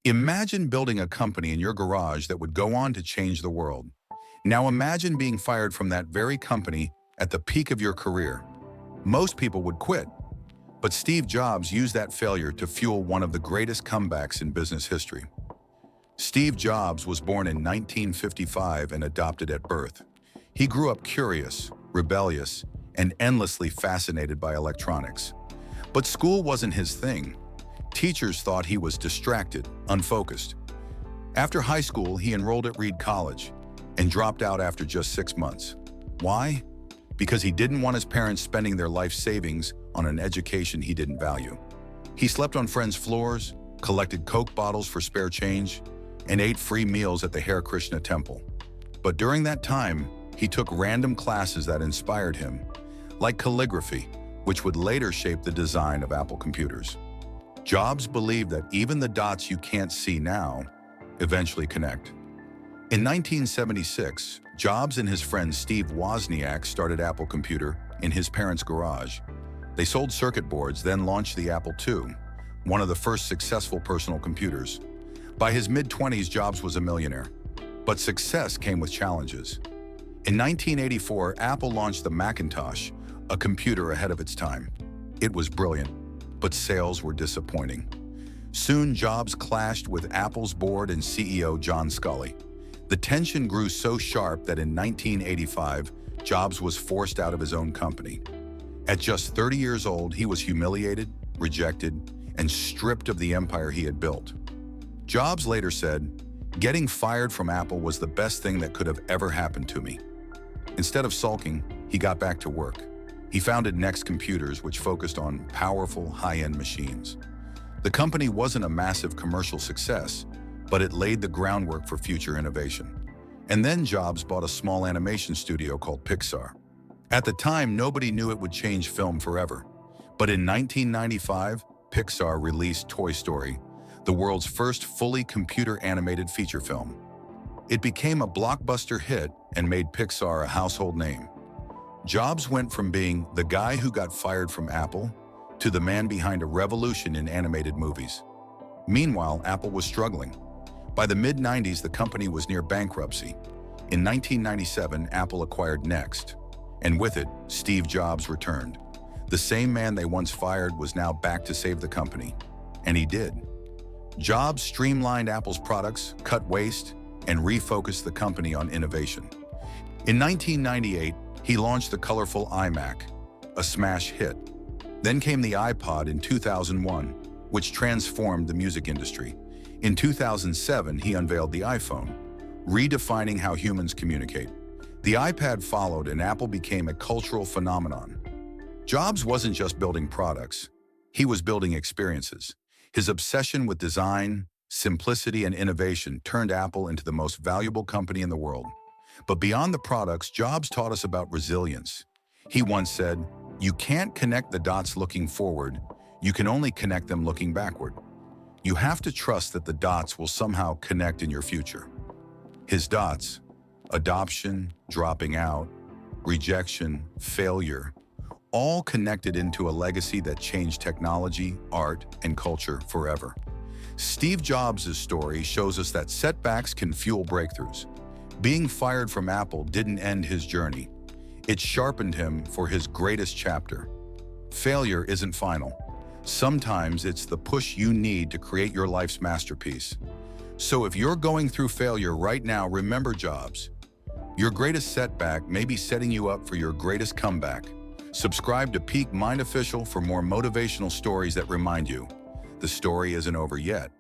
Imagine building a company in your garage that would go on to change the world. Now imagine being fired from that very company at the peak of your career. Most people would quit, but Steve Jobs used that failure to fuel one of the greatest comebacks in business history. Steve Jobs was born in 1955 and adopted at birth. He grew up curious, rebellious, and endlessly fascinated by electronics. But school wasn't his thing. Teachers thought he was distracted, unfocused. After high school, he enrolled at Reed College and dropped out after just 6 months. Why? Because he didn't want his parents spending their life savings on an education he didn't value. He slept on friends' floors, collected Coke bottles for spare change, and ate free meals at the Hare Krishna temple. But during that time, he took random classes that inspired him, like calligraphy, which would later shape the design of Apple computers. Jobs believed that even the dots you can't see now eventually connect. In 1976, Jobs and his friend Steve Wozniak started Apple Computer in his parents' garage. They sold circuit boards, then launched the Apple II, one of the first successful personal computers. By his mid-20s, Jobs was a millionaire. But success came with challenges. In 1984, Apple launched the Macintosh, a computer ahead of its time. It was brilliant, but sales were disappointing. Soon, Jobs clashed with Apple's board and CEO John Sculley. The tension grew so sharp that in 1985, Jobs was forced out of his own company. At just 30 years old, he was humiliated, rejected, and stripped of the empire he had built. Jobs later said, "Getting fired from Apple was the best thing that could have ever happened to me." Instead of sulking, he got back to work. He founded Next Computers, which focused on powerful, high-end machines. The company wasn't a massive commercial success, but it laid the groundwork for future innovation. And then Jobs bought a small animation studio called Pixar. At the time, nobody knew it would change film forever. But in 1995, Pixar released Toy Story, the world's first fully computer-animated feature film. It became a blockbuster hit and made Pixar a household name. Jobs went from being the guy who got fired from Apple to the man behind a revolution in animated movies. Meanwhile, Apple was struggling. By the mid-90s, the company was near bankruptcy. In 1997, Apple acquired Next, and with it, Steve Jobs returned. The same man they once fired was now back to save the company. And he did. Jobs streamlined Apple's products, cut waste, and refocused the company on innovation. In 1998, he launched the colorful iMac, a smash hit. Then came the iPod in 2001, which transformed the music industry. In 2007, he unveiled the iPhone, redefining how humans communicate. The iPad followed, and Apple became a cultural phenomenon. Jobs wasn't just building products. He was building experiences. His obsession with design, simplicity, and innovation turned Apple into the most valuable company in the world. But beyond the products, Jobs taught us about resilience. He once said, "You can't connect the dots looking forward. You can only connect them looking backward." You have to trust that the dots will somehow connect in your future. His dots, adoption, dropping out, rejection, failure, all connected into a legacy that changed technology, art, and culture forever. Steve Jobs' story shows us that setbacks can fuel breakthroughs. Being fired from Apple didn't end his journey. It sharpened him for his greatest chapter. Failure isn't final. Sometimes it's the push you need to create your life's masterpiece. So if you're going through failure right now, remember Jobs. Your greatest setback may be setting you up for your greatest comeback. Subscribe to Peak Mind Official for more motivational stories that remind you the story isn't over yet.